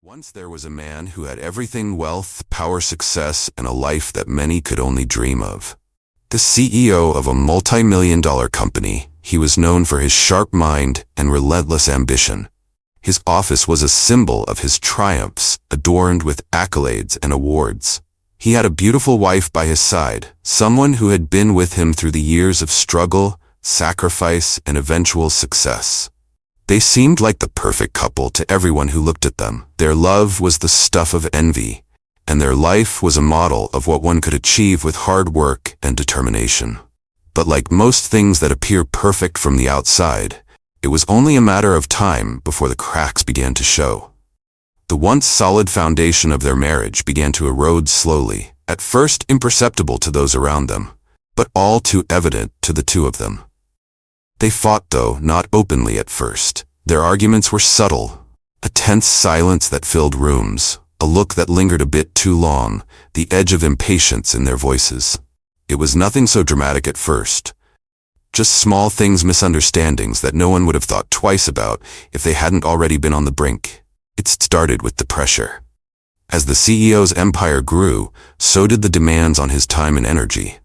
Once there was a man who had everything: wealth, power, success, and a life that many could only dream of. The CEO of a multi-million-dollar company, he was known for his sharp mind and relentless ambition. His office was a symbol of his triumphs, adorned with accolades and awards. He had a beautiful wife by his side, someone who had been with him through the years of struggle, sacrifice, and eventual success. They seemed like the perfect couple to everyone who looked at them. Their love was the stuff of envy, and their life was a model of what one could achieve with hard work and determination. But like most things that appear perfect from the outside, it was only a matter of time before the cracks began to show. The once solid foundation of their marriage began to erode slowly, at first imperceptible to those around them, but all too evident to the two of them. They fought, though not openly at first. Their arguments were subtle, a tense silence that filled rooms, a look that lingered a bit too long, the edge of impatience in their voices. It was nothing so dramatic at first. Just small things, misunderstandings that no one would have thought twice about if they hadn't already been on the brink. It started with the pressure. As the CEO's empire grew, so did the demands on his time and energy.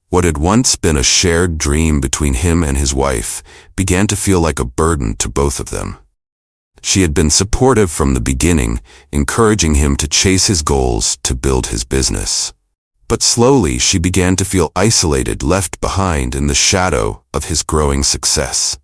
What had once been a shared dream between him and his wife began to feel like a burden to both of them. She had been supportive from the beginning, encouraging him to chase his goals, to build his business. But slowly she began to feel isolated, left behind in the shadow of his growing success.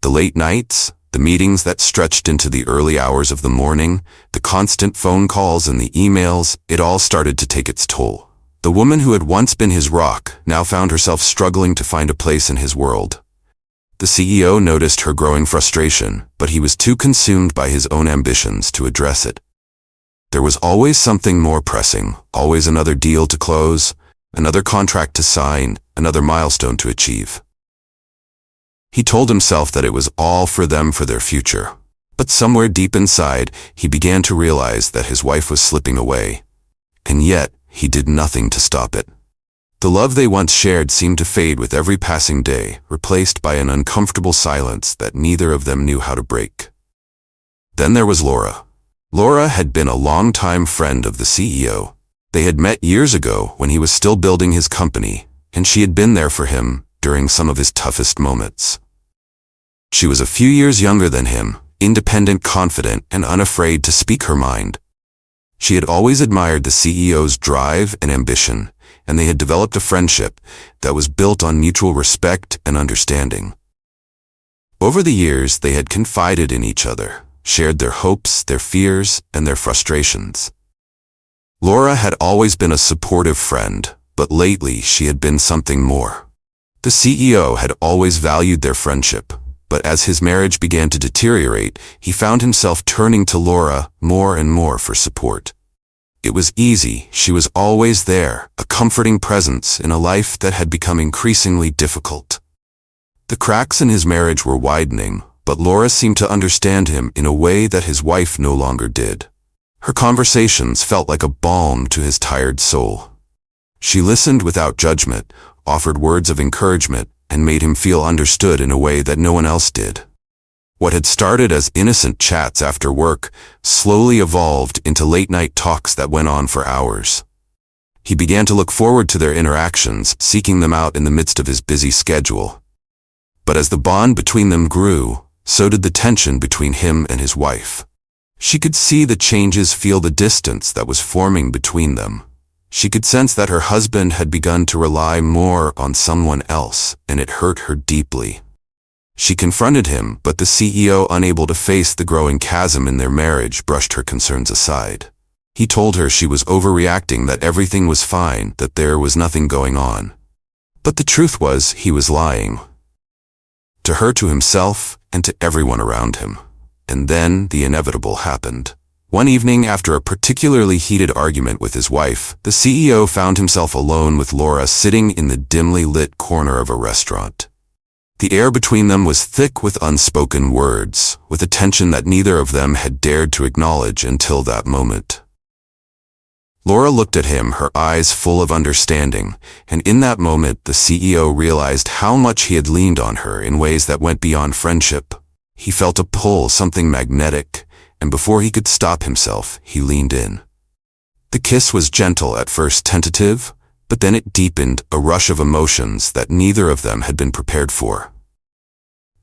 The late nights, the meetings that stretched into the early hours of the morning, the constant phone calls and the emails, it all started to take its toll. The woman who had once been his rock now found herself struggling to find a place in his world. The CEO noticed her growing frustration, but he was too consumed by his own ambitions to address it. There was always something more pressing, always another deal to close, another contract to sign, another milestone to achieve. He told himself that it was all for them, for their future. But somewhere deep inside, he began to realize that his wife was slipping away. And yet, he did nothing to stop it. The love they once shared seemed to fade with every passing day, replaced by an uncomfortable silence that neither of them knew how to break. Then there was Laura. Laura had been a long-time friend of the CEO. They had met years ago when he was still building his company, and she had been there for him during some of his toughest moments. She was a few years younger than him, independent, confident, and unafraid to speak her mind. She had always admired the CEO's drive and ambition, and they had developed a friendship that was built on mutual respect and understanding. Over the years, they had confided in each other, shared their hopes, their fears, and their frustrations. Laura had always been a supportive friend, but lately she had been something more. The CEO had always valued their friendship, but as his marriage began to deteriorate, he found himself turning to Laura more and more for support. It was easy. She was always there, a comforting presence in a life that had become increasingly difficult. The cracks in his marriage were widening, but Laura seemed to understand him in a way that his wife no longer did. Her conversations felt like a balm to his tired soul. She listened without judgment, offered words of encouragement, and made him feel understood in a way that no one else did. What had started as innocent chats after work slowly evolved into late-night talks that went on for hours. He began to look forward to their interactions, seeking them out in the midst of his busy schedule. But as the bond between them grew, so did the tension between him and his wife. She could see the changes, feel the distance that was forming between them. She could sense that her husband had begun to rely more on someone else, and it hurt her deeply. She confronted him, but the CEO, unable to face the growing chasm in their marriage, brushed her concerns aside. He told her she was overreacting, that everything was fine, that there was nothing going on. But the truth was, he was lying. To her, to himself, and to everyone around him. And then the inevitable happened. One evening, after a particularly heated argument with his wife, the CEO found himself alone with Laura, sitting in the dimly lit corner of a restaurant. The air between them was thick with unspoken words, with a tension that neither of them had dared to acknowledge until that moment. Laura looked at him, her eyes full of understanding, and in that moment the CEO realized how much he had leaned on her in ways that went beyond friendship. He felt a pull, something magnetic, and before he could stop himself, he leaned in. The kiss was gentle at first, tentative, but then it deepened, a rush of emotions that neither of them had been prepared for.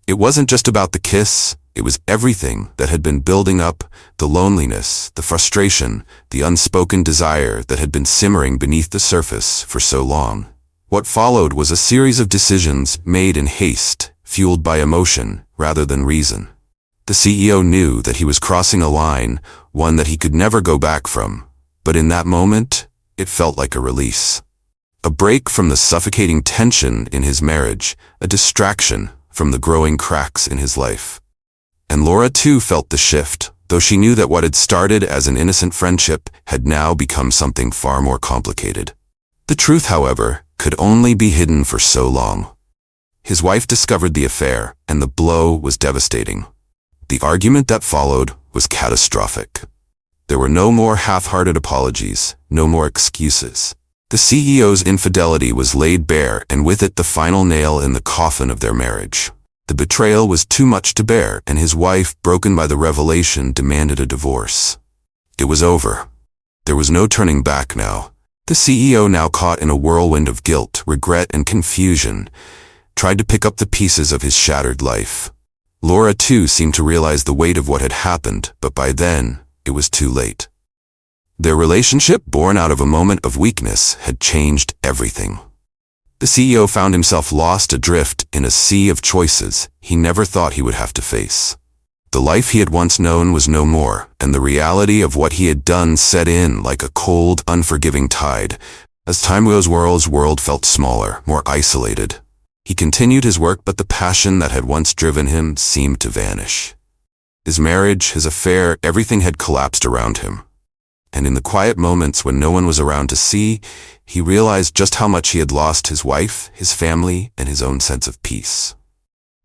It wasn't just about the kiss, it was everything that had been building up, the loneliness, the frustration, the unspoken desire that had been simmering beneath the surface for so long. What followed was a series of decisions made in haste, fueled by emotion rather than reason. The CEO knew that he was crossing a line, one that he could never go back from, but in that moment, it felt like a release. A break from the suffocating tension in his marriage, a distraction from the growing cracks in his life. And Laura too felt the shift, though she knew that what had started as an innocent friendship had now become something far more complicated. The truth, however, could only be hidden for so long. His wife discovered the affair, and the blow was devastating. The argument that followed was catastrophic. There were no more half-hearted apologies, no more excuses. The CEO's infidelity was laid bare, and with it the final nail in the coffin of their marriage. The betrayal was too much to bear, and his wife, broken by the revelation, demanded a divorce. It was over. There was no turning back now. The CEO, now caught in a whirlwind of guilt, regret, and confusion, tried to pick up the pieces of his shattered life. Laura too seemed to realize the weight of what had happened, but by then, it was too late. Their relationship, born out of a moment of weakness, had changed everything. The CEO found himself lost adrift in a sea of choices he never thought he would have to face. The life he had once known was no more, and the reality of what he had done set in like a cold, unforgiving tide. As time goes, his world felt smaller, more isolated. He continued his work, but the passion that had once driven him seemed to vanish. His marriage, his affair, everything had collapsed around him. And in the quiet moments when no one was around to see, he realized just how much he had lost: his wife, his family, and his own sense of peace.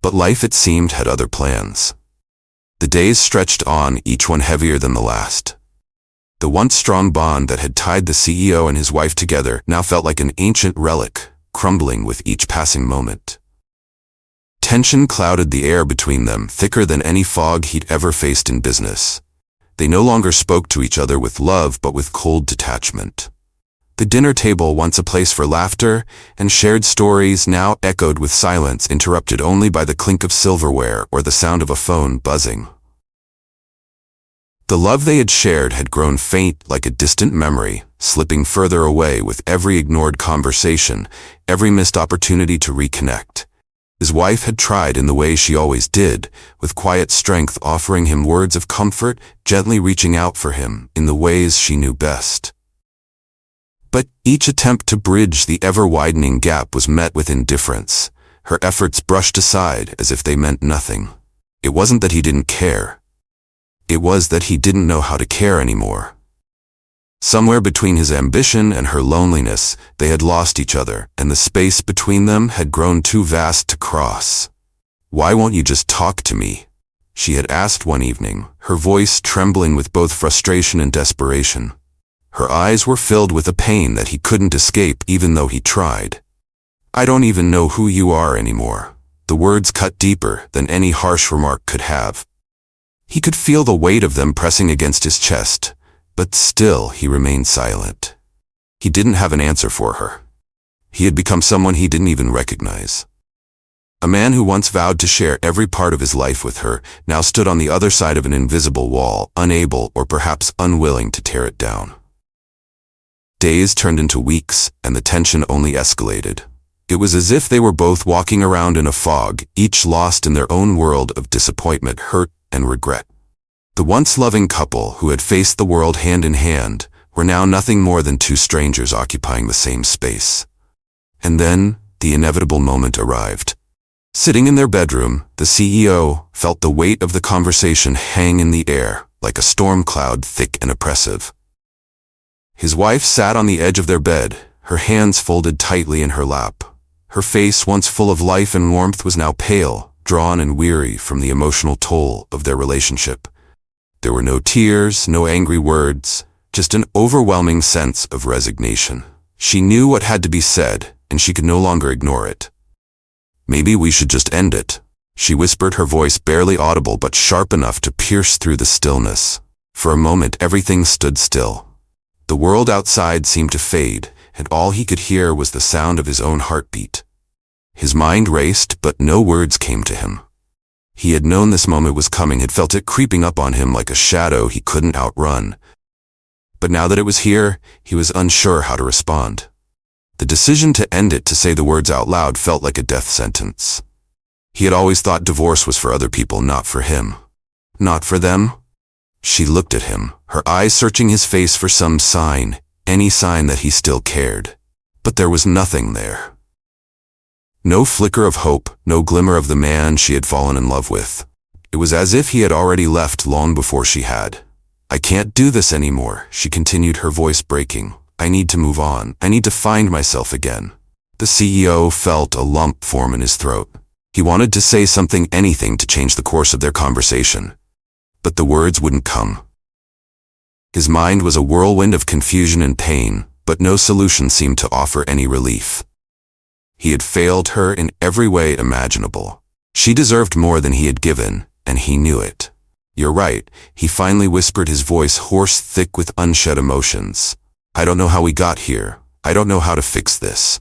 But life, it seemed, had other plans. The days stretched on, each one heavier than the last. The once strong bond that had tied the CEO and his wife together now felt like an ancient relic, crumbling with each passing moment. Tension clouded the air between them, thicker than any fog he'd ever faced in business. They no longer spoke to each other with love, but with cold detachment. The dinner table, once a place for laughter and shared stories, now echoed with silence, interrupted only by the clink of silverware or the sound of a phone buzzing. The love they had shared had grown faint, like a distant memory, slipping further away with every ignored conversation, every missed opportunity to reconnect. His wife had tried in the way she always did, with quiet strength, offering him words of comfort, gently reaching out for him in the ways she knew best. But each attempt to bridge the ever-widening gap was met with indifference, her efforts brushed aside as if they meant nothing. It wasn't that he didn't care. It was that he didn't know how to care anymore. Somewhere between his ambition and her loneliness, they had lost each other, and the space between them had grown too vast to cross. "Why won't you just talk to me?" she had asked one evening, her voice trembling with both frustration and desperation. Her eyes were filled with a pain that he couldn't escape even though he tried. "I don't even know who you are anymore." The words cut deeper than any harsh remark could have. He could feel the weight of them pressing against his chest, but still he remained silent. He didn't have an answer for her. He had become someone he didn't even recognize. A man who once vowed to share every part of his life with her now stood on the other side of an invisible wall, unable or perhaps unwilling to tear it down. Days turned into weeks, and the tension only escalated. It was as if they were both walking around in a fog, each lost in their own world of disappointment, hurt, and regret. The once loving couple who had faced the world hand in hand were now nothing more than two strangers occupying the same space. And then the inevitable moment arrived. Sitting in their bedroom, the CEO felt the weight of the conversation hang in the air, like a storm cloud, thick and oppressive. His wife sat on the edge of their bed, her hands folded tightly in her lap. Her face, once full of life and warmth, was now pale, drawn and weary from the emotional toll of their relationship. There were no tears, no angry words, just an overwhelming sense of resignation. She knew what had to be said, and she could no longer ignore it. "Maybe we should just end it," she whispered, her voice barely audible but sharp enough to pierce through the stillness. For a moment, everything stood still. The world outside seemed to fade, and all he could hear was the sound of his own heartbeat. His mind raced, but no words came to him. He had known this moment was coming, had felt it creeping up on him like a shadow he couldn't outrun. But now that it was here, he was unsure how to respond. The decision to end it, to say the words out loud, felt like a death sentence. He had always thought divorce was for other people, not for him. Not for them? She looked at him, her eyes searching his face for some sign, any sign that he still cared. But there was nothing there. No flicker of hope, no glimmer of the man she had fallen in love with. It was as if he had already left long before she had. "I can't do this anymore," she continued, her voice breaking. "I need to move on. I need to find myself again." The CEO felt a lump form in his throat. He wanted to say something, anything, to change the course of their conversation. But the words wouldn't come. His mind was a whirlwind of confusion and pain, but no solution seemed to offer any relief. He had failed her in every way imaginable. She deserved more than he had given, and he knew it. "You're right," he finally whispered, his voice hoarse, thick with unshed emotions. "I don't know how we got here. I don't know how to fix this."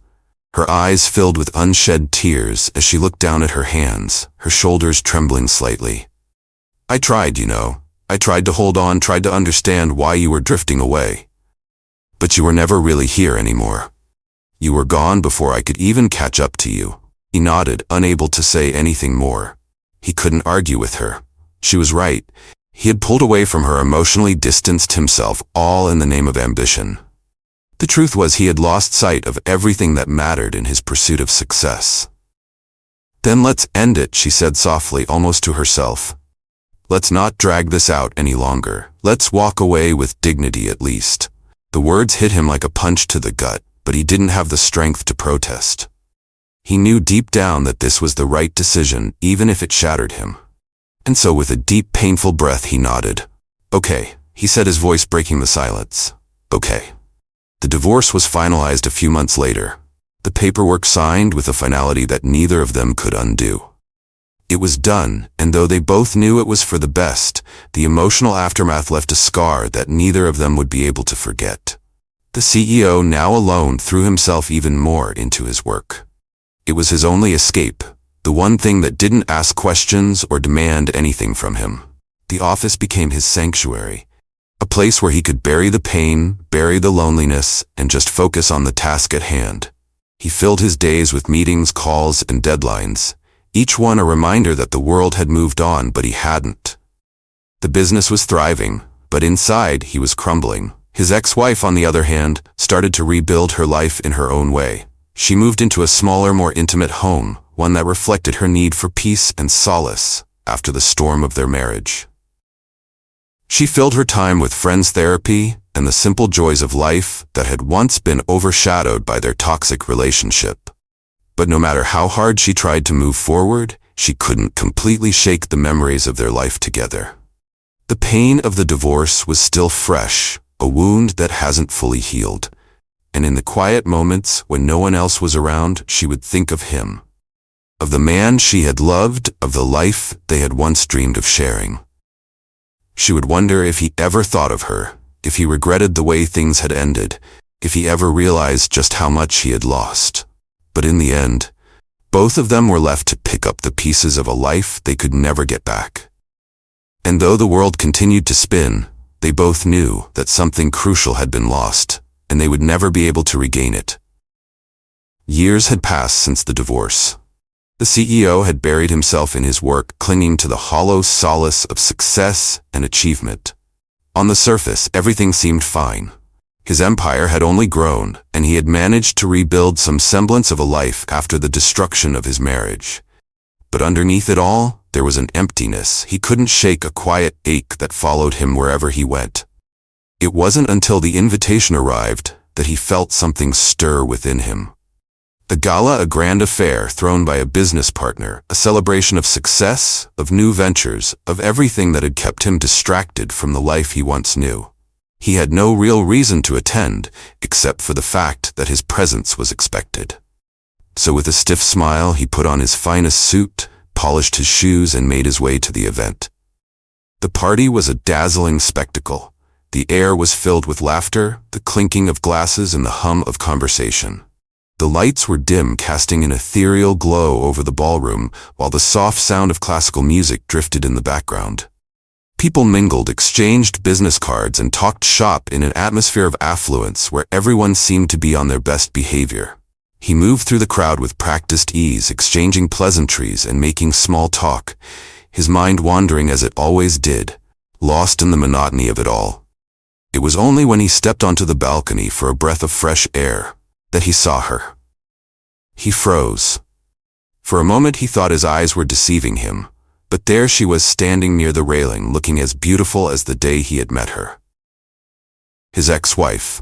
Her eyes filled with unshed tears as she looked down at her hands, her shoulders trembling slightly. "I tried, you know. I tried to hold on, tried to understand why you were drifting away. But you were never really here anymore. You were gone before I could even catch up to you." He nodded, unable to say anything more. He couldn't argue with her. She was right. He had pulled away from her, emotionally distanced himself, all in the name of ambition. The truth was, he had lost sight of everything that mattered in his pursuit of success. "Then let's end it," she said softly, almost to herself. "Let's not drag this out any longer. Let's walk away with dignity at least." The words hit him like a punch to the gut, but he didn't have the strength to protest. He knew deep down that this was the right decision, even if it shattered him. And so, with a deep, painful breath, he nodded. "Okay," he said, his voice breaking the silence. "Okay." The divorce was finalized a few months later. The paperwork signed with a finality that neither of them could undo. It was done, and though they both knew it was for the best, the emotional aftermath left a scar that neither of them would be able to forget. The CEO, now alone, threw himself even more into his work. It was his only escape, the one thing that didn't ask questions or demand anything from him. The office became his sanctuary, a place where he could bury the pain, bury the loneliness, and just focus on the task at hand. He filled his days with meetings, calls, and deadlines, each one a reminder that the world had moved on, but he hadn't. The business was thriving, but inside he was crumbling. His ex-wife, on the other hand, started to rebuild her life in her own way. She moved into a smaller, more intimate home, one that reflected her need for peace and solace after the storm of their marriage. She filled her time with friends, therapy, and the simple joys of life that had once been overshadowed by their toxic relationship. But no matter how hard she tried to move forward, she couldn't completely shake the memories of their life together. The pain of the divorce was still fresh, a wound that hasn't fully healed. And in the quiet moments when no one else was around, she would think of him, of the man she had loved, of the life they had once dreamed of sharing. She would wonder if he ever thought of her, if he regretted the way things had ended, if he ever realized just how much he had lost. But in the end, both of them were left to pick up the pieces of a life they could never get back. And though the world continued to spin, they both knew that something crucial had been lost, and they would never be able to regain it. Years had passed since the divorce. The CEO had buried himself in his work, clinging to the hollow solace of success and achievement. On the surface, everything seemed fine. His empire had only grown, and he had managed to rebuild some semblance of a life after the destruction of his marriage. But underneath it all, there was an emptiness he couldn't shake, a quiet ache that followed him wherever he went. It wasn't until the invitation arrived that he felt something stir within him. The gala, a grand affair thrown by a business partner, a celebration of success, of new ventures, of everything that had kept him distracted from the life he once knew. He had no real reason to attend, except for the fact that his presence was expected. So with a stiff smile, he put on his finest suit, polished his shoes and made his way to the event. The party was a dazzling spectacle. The air was filled with laughter, the clinking of glasses, and the hum of conversation. The lights were dim, casting an ethereal glow over the ballroom, while the soft sound of classical music drifted in the background. People mingled, exchanged business cards, and talked shop in an atmosphere of affluence where everyone seemed to be on their best behavior. He moved through the crowd with practiced ease, exchanging pleasantries and making small talk, his mind wandering as it always did, lost in the monotony of it all. It was only when he stepped onto the balcony for a breath of fresh air that he saw her. He froze. For a moment he thought his eyes were deceiving him, but there she was standing near the railing, looking as beautiful as the day he had met her. His ex-wife.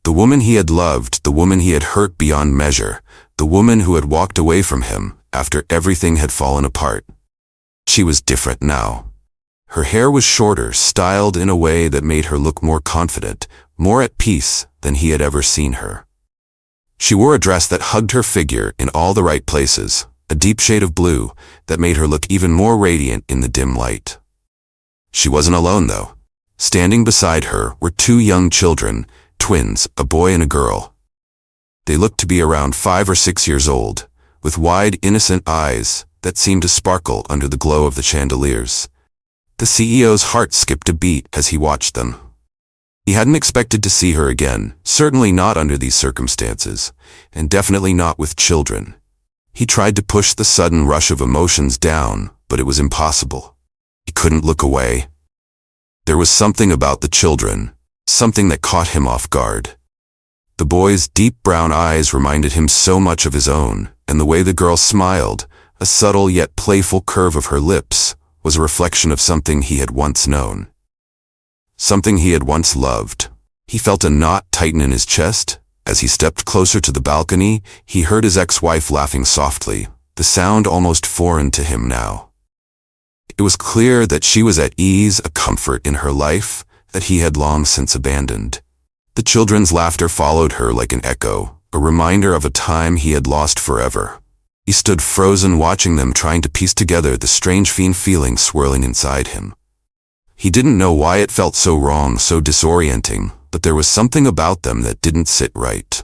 The woman he had loved, the woman he had hurt beyond measure, the woman who had walked away from him after everything had fallen apart. She was different now. Her hair was shorter, styled in a way that made her look more confident, more at peace than he had ever seen her. She wore a dress that hugged her figure in all the right places, a deep shade of blue that made her look even more radiant in the dim light. She wasn't alone, though. Standing beside her were two young children, twins, a boy and a girl. They looked to be around 5 or 6 years old, with wide, innocent eyes that seemed to sparkle under the glow of the chandeliers. The CEO's heart skipped a beat as he watched them. He hadn't expected to see her again, certainly not under these circumstances, and definitely not with children. He tried to push the sudden rush of emotions down, but it was impossible. He couldn't look away. There was something about the children, something that caught him off guard. The boy's deep brown eyes reminded him so much of his own, and the way the girl smiled, a subtle yet playful curve of her lips, was a reflection of something he had once known. Something he had once loved. He felt a knot tighten in his chest. As he stepped closer to the balcony, he heard his ex-wife laughing softly, the sound almost foreign to him now. It was clear that she was at ease, a comfort in her life that he had long since abandoned. The children's laughter followed her like an echo, a reminder of a time he had lost forever. He stood frozen, watching them, trying to piece together the strange feeling swirling inside him. He didn't know why it felt so wrong, so disorienting, but there was something about them that didn't sit right.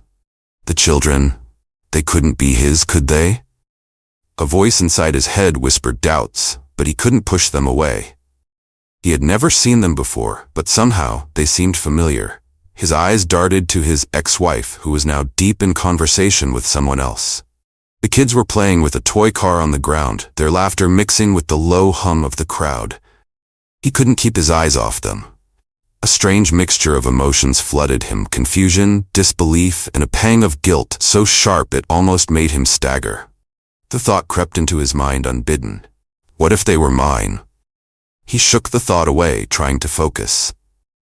The children, they couldn't be his, could they? A voice inside his head whispered doubts, but he couldn't push them away. He had never seen them before, but somehow they seemed familiar. His eyes darted to his ex-wife, who was now deep in conversation with someone else. The kids were playing with a toy car on the ground, their laughter mixing with the low hum of the crowd. He couldn't keep his eyes off them. A strange mixture of emotions flooded him, confusion, disbelief, and a pang of guilt so sharp it almost made him stagger. The thought crept into his mind unbidden. What if they were mine? He shook the thought away, trying to focus.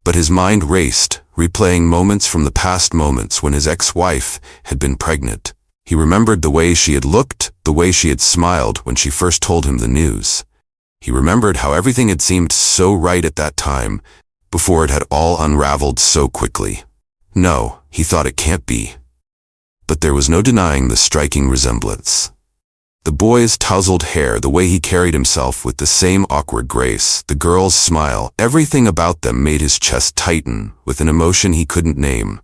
But his mind raced, replaying moments from the past, moments when his ex-wife had been pregnant. He remembered the way she had looked, the way she had smiled when she first told him the news. He remembered how everything had seemed so right at that time, before it had all unraveled so quickly. No, he thought, it can't be. But there was no denying the striking resemblance. The boy's tousled hair, the way he carried himself with the same awkward grace, the girl's smile, everything about them made his chest tighten with an emotion he couldn't name.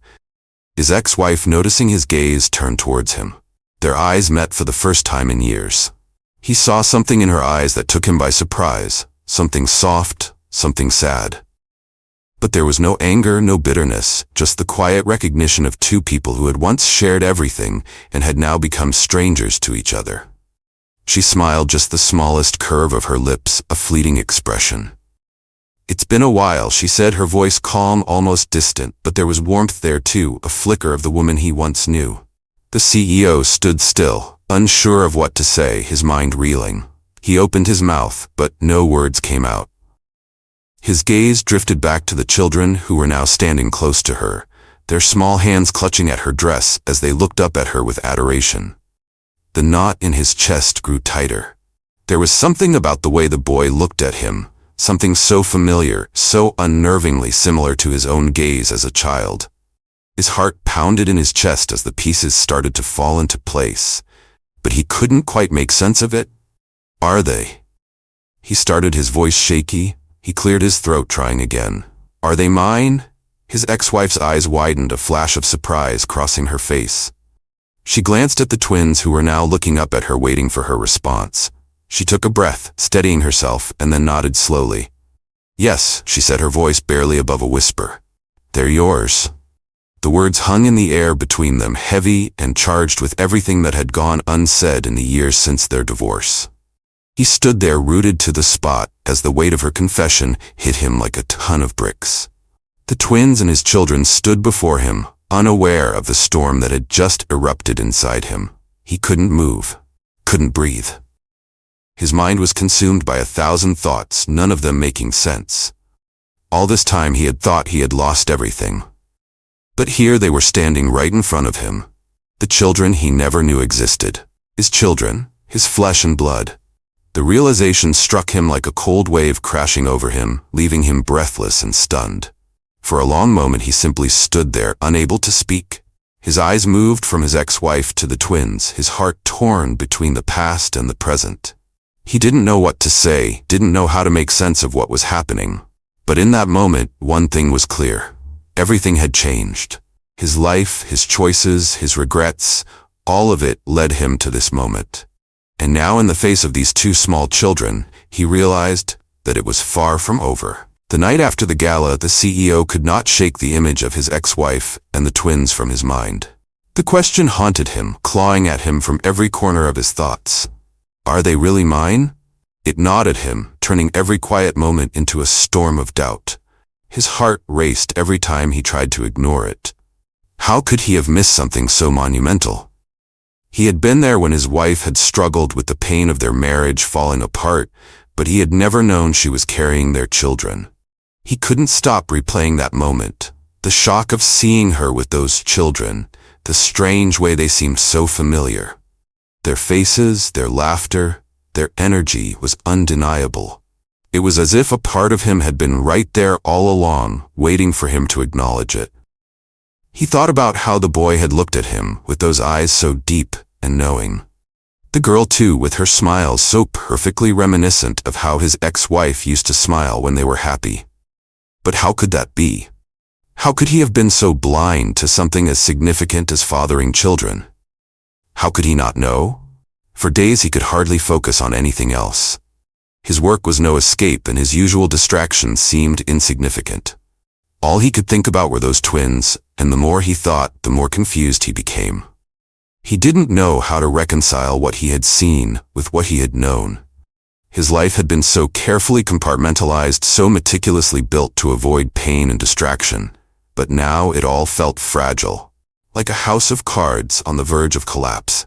His ex-wife, noticing his gaze, turned towards him. Their eyes met for the first time in years. He saw something in her eyes that took him by surprise, something soft, something sad. But there was no anger, no bitterness, just the quiet recognition of two people who had once shared everything and had now become strangers to each other. She smiled, just the smallest curve of her lips, a fleeting expression. "It's been a while," she said, her voice calm, almost distant, but there was warmth there too, a flicker of the woman he once knew. The CEO stood still, unsure of what to say, his mind reeling. He opened his mouth, but no words came out. His gaze drifted back to the children, who were now standing close to her, their small hands clutching at her dress as they looked up at her with adoration. The knot in his chest grew tighter. There was something about the way the boy looked at him, something so familiar, so unnervingly similar to his own gaze as a child. His heart pounded in his chest as the pieces started to fall into place, but he couldn't quite make sense of it. Are they? He started, his voice shaky. He cleared his throat, trying again. Are they mine? His ex-wife's eyes widened, a flash of surprise crossing her face. She glanced at the twins, who were now looking up at her, waiting for her response. She took a breath, steadying herself, and then nodded slowly. Yes, she said, her voice barely above a whisper. They're yours. The words hung in the air between them, heavy and charged with everything that had gone unsaid in the years since their divorce. He stood there, rooted to the spot, as the weight of her confession hit him like a ton of bricks. The twins and his children stood before him, unaware of the storm that had just erupted inside him. He couldn't move, couldn't breathe. His mind was consumed by 1,000 thoughts, none of them making sense. All this time he had thought he had lost everything. But here they were, standing right in front of him. The children he never knew existed. His children, his flesh and blood. The realization struck him like a cold wave crashing over him, leaving him breathless and stunned. For a long moment he simply stood there, unable to speak. His eyes moved from his ex-wife to the twins, his heart torn between the past and the present. He didn't know what to say, didn't know how to make sense of what was happening. But in that moment, one thing was clear. Everything had changed. His life, his choices, his regrets, all of it led him to this moment. And now, in the face of these two small children, he realized that it was far from over. The night after the gala, the CEO could not shake the image of his ex-wife and the twins from his mind. The question haunted him, clawing at him from every corner of his thoughts. Are they really mine? It gnawed at him, turning every quiet moment into a storm of doubt. His heart raced every time he tried to ignore it. How could he have missed something so monumental? He had been there when his wife had struggled with the pain of their marriage falling apart, but he had never known she was carrying their children. He couldn't stop replaying that moment. The shock of seeing her with those children, the strange way they seemed so familiar. Their faces, their laughter, their energy was undeniable. It was as if a part of him had been right there all along, waiting for him to acknowledge it. He thought about how the boy had looked at him, with those eyes so deep and knowing. The girl too, with her smiles so perfectly reminiscent of how his ex-wife used to smile when they were happy. But how could that be? How could he have been so blind to something as significant as fathering children? How could he not know? For days he could hardly focus on anything else. His work was no escape, and his usual distractions seemed insignificant. All he could think about were those twins, and the more he thought, the more confused he became. He didn't know how to reconcile what he had seen with what he had known. His life had been so carefully compartmentalized, so meticulously built to avoid pain and distraction, but now it all felt fragile, like a house of cards on the verge of collapse.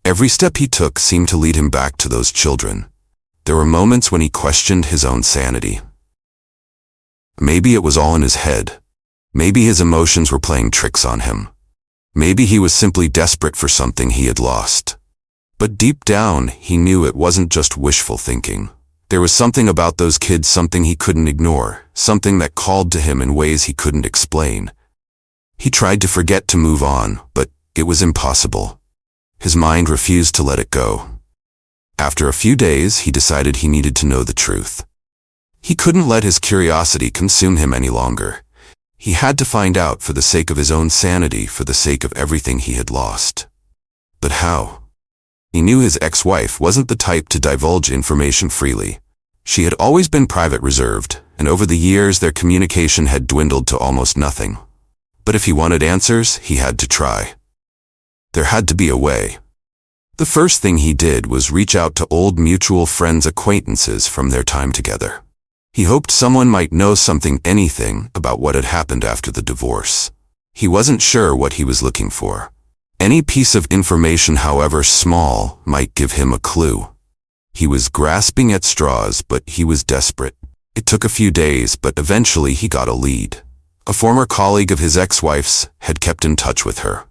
Every step he took seemed to lead him back to those children. There were moments when he questioned his own sanity. Maybe it was all in his head. Maybe his emotions were playing tricks on him. Maybe he was simply desperate for something he had lost. But deep down, he knew it wasn't just wishful thinking. There was something about those kids, something he couldn't ignore, something that called to him in ways he couldn't explain. He tried to forget, to move on, but it was impossible. His mind refused to let it go. After a few days, he decided he needed to know the truth. He couldn't let his curiosity consume him any longer. He had to find out, for the sake of his own sanity, for the sake of everything he had lost. But how? He knew his ex-wife wasn't the type to divulge information freely. She had always been private, reserved, and over the years their communication had dwindled to almost nothing. But if he wanted answers, he had to try. There had to be a way. The first thing he did was reach out to old mutual friends, acquaintances from their time together. He hoped someone might know something, anything, about what had happened after the divorce. He wasn't sure what he was looking for. Any piece of information, however small, might give him a clue. He was grasping at straws, but he was desperate. It took a few days, but eventually he got a lead. A former colleague of his ex-wife's had kept in touch with her.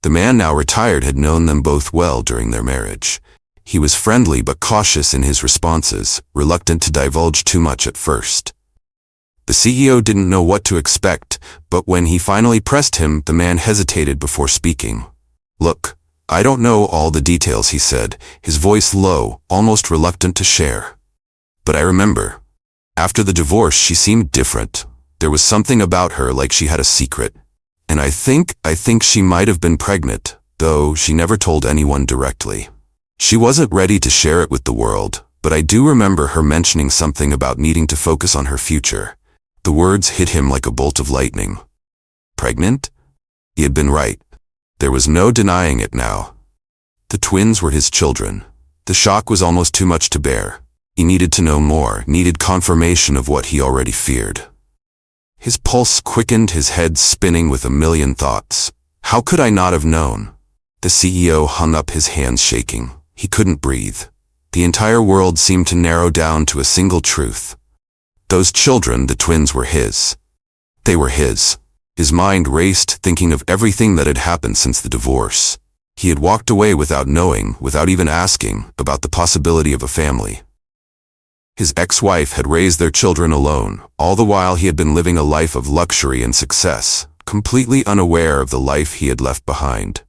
The man, now retired, had known them both well during their marriage. He was friendly but cautious in his responses, reluctant to divulge too much at first. The CEO didn't know what to expect, but when he finally pressed him, the man hesitated before speaking. "Look, "I don't know all the details," he said, his voice low, almost reluctant to share. "But I remember. After the divorce, she seemed different. There was something about her like she had a secret. And I think she might have been pregnant, though she never told anyone directly. She wasn't ready to share it with the world, but I do remember her mentioning something about needing to focus on her future." The words hit him like a bolt of lightning. Pregnant? He had been right. There was no denying it now. The twins were his children. The shock was almost too much to bear. He needed to know more, needed confirmation of what he already feared. His pulse quickened, his head spinning with a million thoughts. How could I not have known? The CEO hung up, his hands shaking. He couldn't breathe. The entire world seemed to narrow down to a single truth. Those children, the twins, were his. They were his. His mind raced, thinking of everything that had happened since the divorce. He had walked away without knowing, without even asking, about the possibility of a family. His ex-wife had raised their children alone. All the while he had been living a life of luxury and success, completely unaware of the life he had left behind.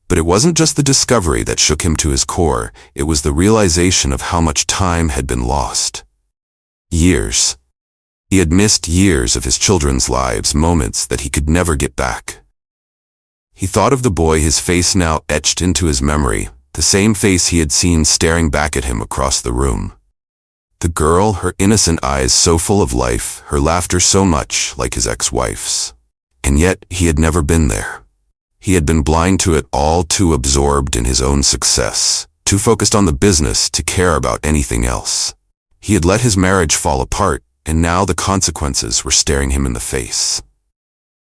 But it wasn't just the discovery that shook him to his core, it was the realization of how much time had been lost. Years. He had missed years of his children's lives, moments that he could never get back. He thought of the boy, his face now etched into his memory, the same face he had seen staring back at him across the room. The girl, her innocent eyes so full of life, her laughter so much like his ex-wife's. And yet he had never been there. He had been blind to it all, too absorbed in his own success, too focused on the business to care about anything else. He had let his marriage fall apart, and now the consequences were staring him in the face.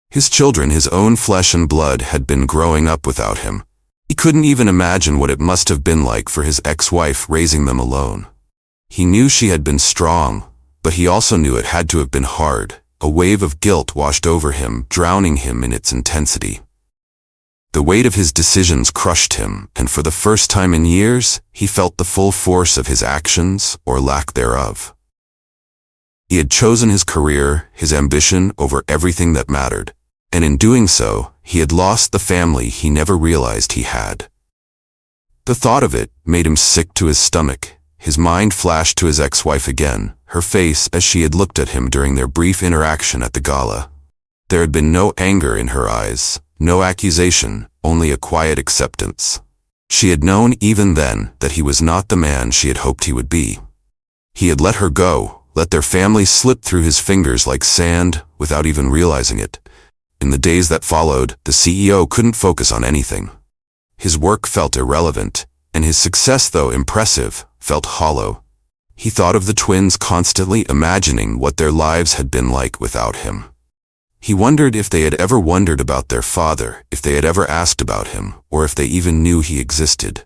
His children, his own flesh and blood, had been growing up without him. He couldn't even imagine what it must have been like for his ex-wife raising them alone. He knew she had been strong, but he also knew it had to have been hard. A wave of guilt washed over him, drowning him in its intensity. The weight of his decisions crushed him, and for the first time in years, he felt the full force of his actions, or lack thereof. He had chosen his career, his ambition, over everything that mattered, and in doing so, he had lost the family he never realized he had. The thought of it made him sick to his stomach. His mind flashed to his ex-wife again, her face as she had looked at him during their brief interaction at the gala. There had been no anger in her eyes, no accusation, only a quiet acceptance. She had known even then that he was not the man she had hoped he would be. He had let her go, let their family slip through his fingers like sand, without even realizing it. In the days that followed, the CEO couldn't focus on anything. His work felt irrelevant, and his success, though impressive, felt hollow. He thought of the twins, constantly imagining what their lives had been like without him. He wondered if they had ever wondered about their father, if they had ever asked about him, or if they even knew he existed.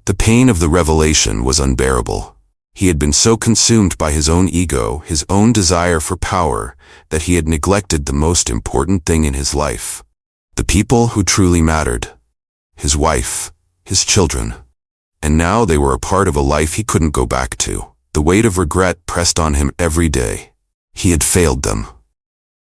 The pain of the revelation was unbearable. He had been so consumed by his own ego, his own desire for power, that he had neglected the most important thing in his life. The people who truly mattered. His wife, his children. And now they were a part of a life he couldn't go back to. The weight of regret pressed on him every day. He had failed them.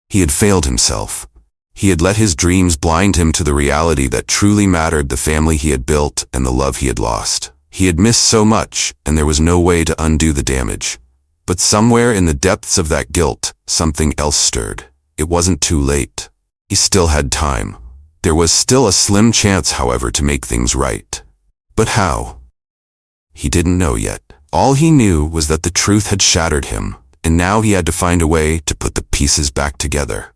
He had failed himself. He had let his dreams blind him to the reality that truly mattered, the family he had built and the love he had lost. He had missed so much, and there was no way to undo the damage. But somewhere in the depths of that guilt, something else stirred. It wasn't too late. He still had time. There was still a slim chance, however, to make things right. But how? He didn't know yet. All he knew was that the truth had shattered him, and now he had to find a way to put the pieces back together.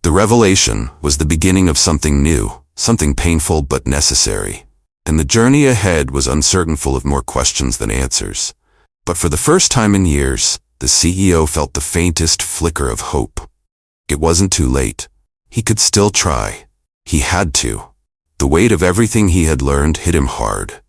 The revelation was the beginning of something new, something painful but necessary. And the journey ahead was uncertain, full of more questions than answers. But for the first time in years, the CEO felt the faintest flicker of hope. It wasn't too late. He could still try. He had to. The weight of everything he had learned hit him hard.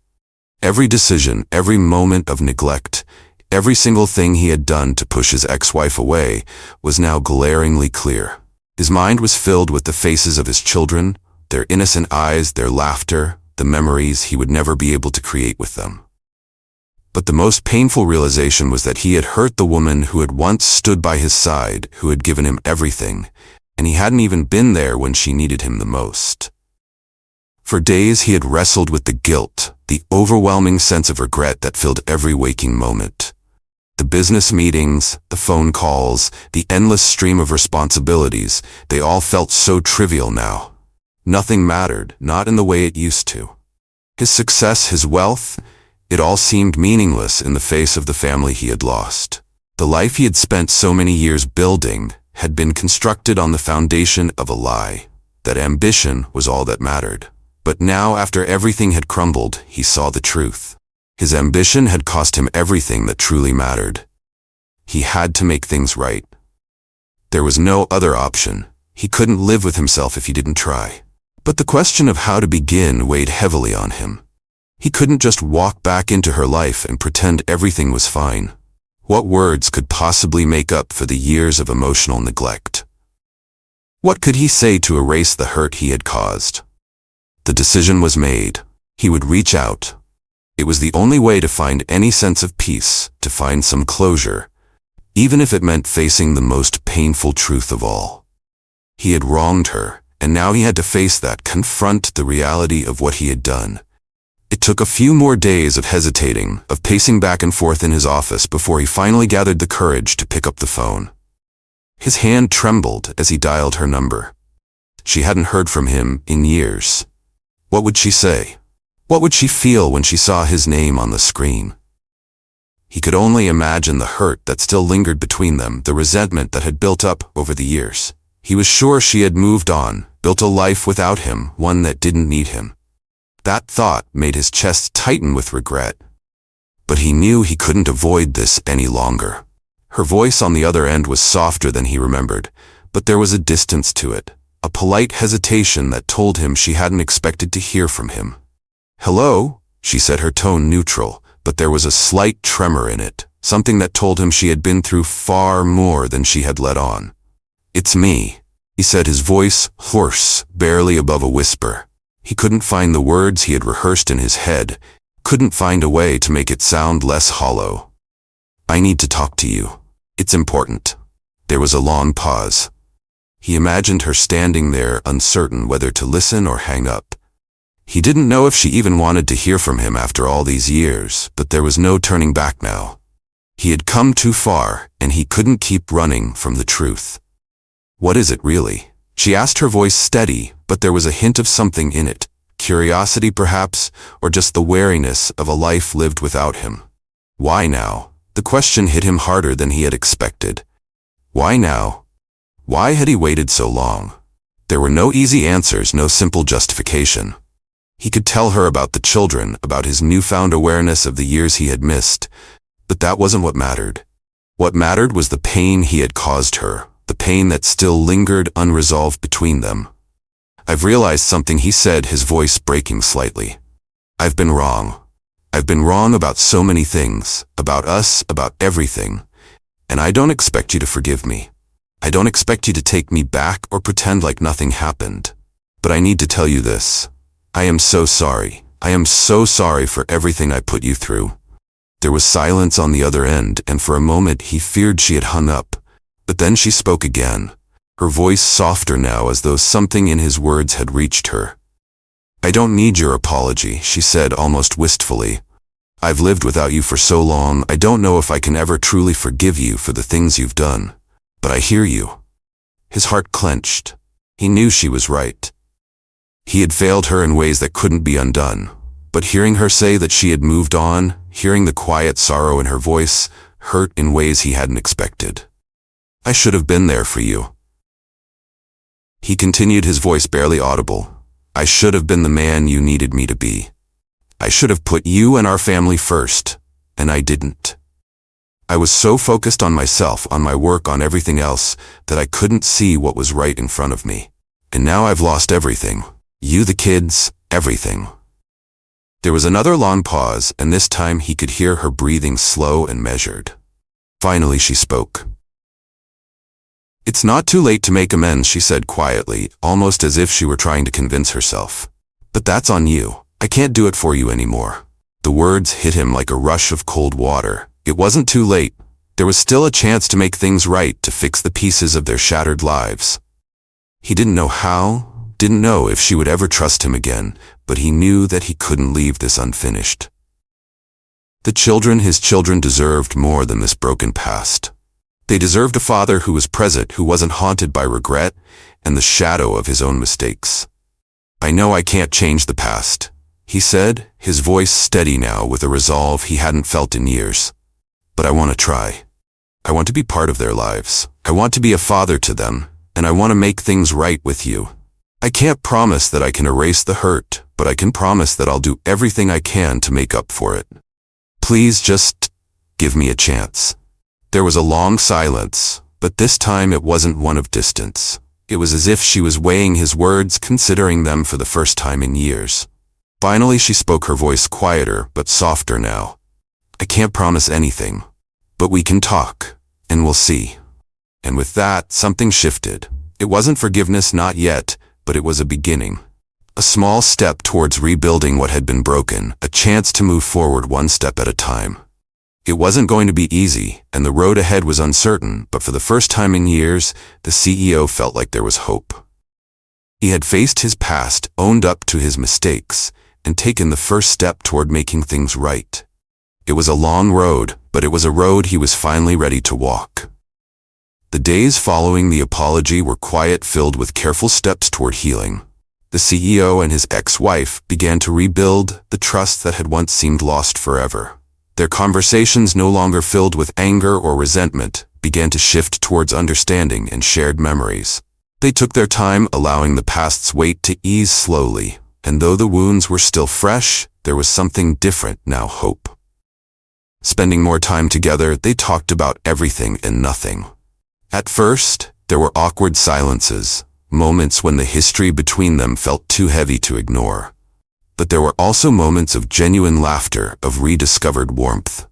Every decision, every moment of neglect, every single thing he had done to push his ex-wife away was now glaringly clear. His mind was filled with the faces of his children, their innocent eyes, their laughter, the memories he would never be able to create with them. But the most painful realization was that he had hurt the woman who had once stood by his side, who had given him everything, and he hadn't even been there when she needed him the most. For days he had wrestled with the guilt, the overwhelming sense of regret that filled every waking moment. The business meetings, the phone calls, the endless stream of responsibilities, they all felt so trivial now. Nothing mattered, not in the way it used to. His success, his wealth, it all seemed meaningless in the face of the family he had lost. The life he had spent so many years building had been constructed on the foundation of a lie, that ambition was all that mattered. But now, after everything had crumbled, he saw the truth. His ambition had cost him everything that truly mattered. He had to make things right. There was no other option. He couldn't live with himself if he didn't try. But the question of how to begin weighed heavily on him. He couldn't just walk back into her life and pretend everything was fine. What words could possibly make up for the years of emotional neglect? What could he say to erase the hurt he had caused? The decision was made. He would reach out. It was the only way to find any sense of peace, to find some closure, even if it meant facing the most painful truth of all. He had wronged her, and now he had to face that, confront the reality of what he had done. It took a few more days of hesitating, of pacing back and forth in his office before he finally gathered the courage to pick up the phone. His hand trembled as he dialed her number. She hadn't heard from him in years. What would she say? What would she feel when she saw his name on the screen? He could only imagine the hurt that still lingered between them, the resentment that had built up over the years. He was sure she had moved on, built a life without him, one that didn't need him. That thought made his chest tighten with regret. But he knew he couldn't avoid this any longer. Her voice on the other end was softer than he remembered, but there was a distance to it, a polite hesitation that told him she hadn't expected to hear from him. "Hello?" she said, her tone neutral, but there was a slight tremor in it, something that told him she had been through far more than she had let on. "It's me," he said, his voice hoarse, barely above a whisper. He couldn't find the words he had rehearsed in his head, couldn't find a way to make it sound less hollow. "I need to talk to you. It's important." There was a long pause. He imagined her standing there, uncertain whether to listen or hang up. He didn't know if she even wanted to hear from him after all these years, but there was no turning back now. He had come too far, and he couldn't keep running from the truth. "What is it really?" she asked, her voice steady, but there was a hint of something in it, curiosity perhaps, or just the wariness of a life lived without him. Why now? The question hit him harder than he had expected. Why now? Why had he waited so long? There were no easy answers, no simple justification. He could tell her about the children, about his newfound awareness of the years he had missed, but that wasn't what mattered. What mattered was the pain he had caused her, the pain that still lingered unresolved between them. "I've realized something," he said, his voice breaking slightly. "I've been wrong. I've been wrong about so many things, about us, about everything. And I don't expect you to forgive me. I don't expect you to take me back or pretend like nothing happened. But I need to tell you this. I am so sorry. I am so sorry for everything I put you through." There was silence on the other end, and for a moment he feared she had hung up. But then she spoke again, her voice softer now, as though something in his words had reached her. "I don't need your apology," she said almost wistfully. "I've lived without you for so long, I don't know if I can ever truly forgive you for the things you've done. But I hear you." His heart clenched. He knew she was right. He had failed her in ways that couldn't be undone. But hearing her say that she had moved on, hearing the quiet sorrow in her voice, hurt in ways he hadn't expected. "I should have been there for you." He continued, his voice barely audible. "I should have been the man you needed me to be. I should have put you and our family first, and I didn't. I was so focused on myself, on my work, on everything else, that I couldn't see what was right in front of me. And now I've lost everything. You, the kids, everything." There was another long pause, and this time he could hear her breathing slow and measured. Finally she spoke. "It's not too late to make amends," she said quietly, almost as if she were trying to convince herself. "But that's on you. I can't do it for you anymore." The words hit him like a rush of cold water. It wasn't too late. There was still a chance to make things right, to fix the pieces of their shattered lives. He didn't know how, didn't know if she would ever trust him again, but he knew that he couldn't leave this unfinished. His children deserved more than this broken past. They deserved a father who was present, who wasn't haunted by regret and the shadow of his own mistakes. "I know I can't change the past," he said, his voice steady now with a resolve he hadn't felt in years. "But I want to try. I want to be part of their lives. I want to be a father to them, and I want to make things right with you. I can't promise that I can erase the hurt, but I can promise that I'll do everything I can to make up for it. Please just give me a chance." There was a long silence, but this time it wasn't one of distance. It was as if she was weighing his words, considering them for the first time in years. Finally she spoke, her voice quieter but softer now. "I can't promise anything, but we can talk, and we'll see." And with that, something shifted. It wasn't forgiveness, not yet, but it was a beginning. A small step towards rebuilding what had been broken, a chance to move forward one step at a time. It wasn't going to be easy, and the road ahead was uncertain, but for the first time in years, the CEO felt like there was hope. He had faced his past, owned up to his mistakes, and taken the first step toward making things right. It was a long road, but it was a road he was finally ready to walk. The days following the apology were quiet, filled with careful steps toward healing. The CEO and his ex-wife began to rebuild the trust that had once seemed lost forever. Their conversations, no longer filled with anger or resentment, began to shift towards understanding and shared memories. They took their time, allowing the past's weight to ease slowly, and though the wounds were still fresh, there was something different now: hope. Spending more time together, they talked about everything and nothing. At first, there were awkward silences, moments when the history between them felt too heavy to ignore. But there were also moments of genuine laughter, of rediscovered warmth.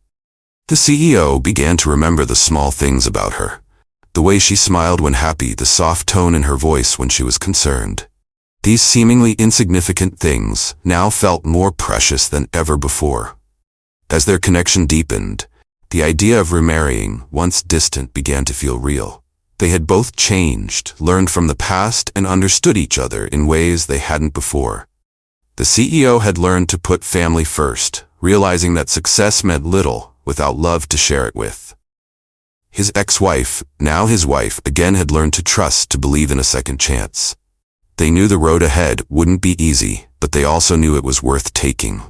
The CEO began to remember the small things about her. The way she smiled when happy, the soft tone in her voice when she was concerned. These seemingly insignificant things now felt more precious than ever before. As their connection deepened, the idea of remarrying, once distant, began to feel real. They had both changed, learned from the past, and understood each other in ways they hadn't before. The CEO had learned to put family first, realizing that success meant little without love to share it with. His ex-wife, now his wife, again had learned to trust, to believe in a second chance. They knew the road ahead wouldn't be easy, but they also knew it was worth taking.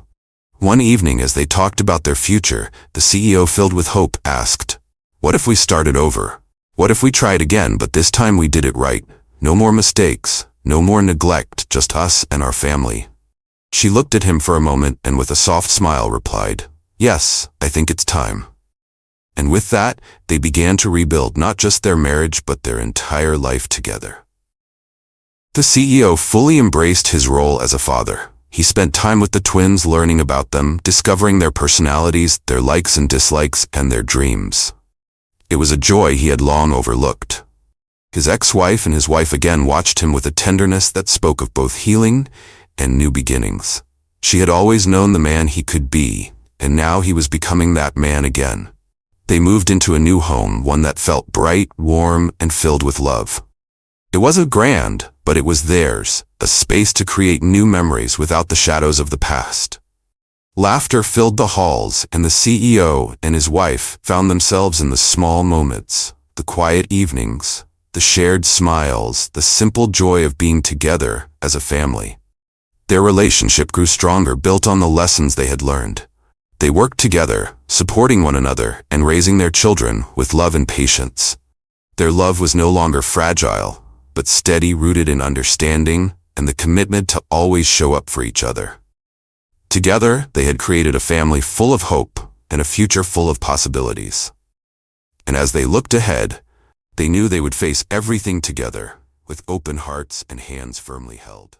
One evening, as they talked about their future, the CEO, filled with hope, asked, "What if we started over? What if we tried again, but this time we did it right? No more mistakes, no more neglect, just us and our family." She looked at him for a moment and with a soft smile replied, "Yes, I think it's time." And with that, they began to rebuild not just their marriage but their entire life together. The CEO fully embraced his role as a father. He spent time with the twins, learning about them, discovering their personalities, their likes and dislikes, and their dreams. It was a joy he had long overlooked. His ex-wife and his wife again watched him with a tenderness that spoke of both healing and new beginnings. She had always known the man he could be, and now he was becoming that man again. They moved into a new home, one that felt bright, warm, and filled with love. It wasn't grand, but it was theirs, a space to create new memories without the shadows of the past. Laughter filled the halls, and the CEO and his wife found themselves in the small moments, the quiet evenings, the shared smiles, the simple joy of being together as a family. Their relationship grew stronger, built on the lessons they had learned. They worked together, supporting one another and raising their children with love and patience. Their love was no longer fragile, but steady, rooted in understanding and the commitment to always show up for each other. Together, they had created a family full of hope and a future full of possibilities. And as they looked ahead, they knew they would face everything together, with open hearts and hands firmly held.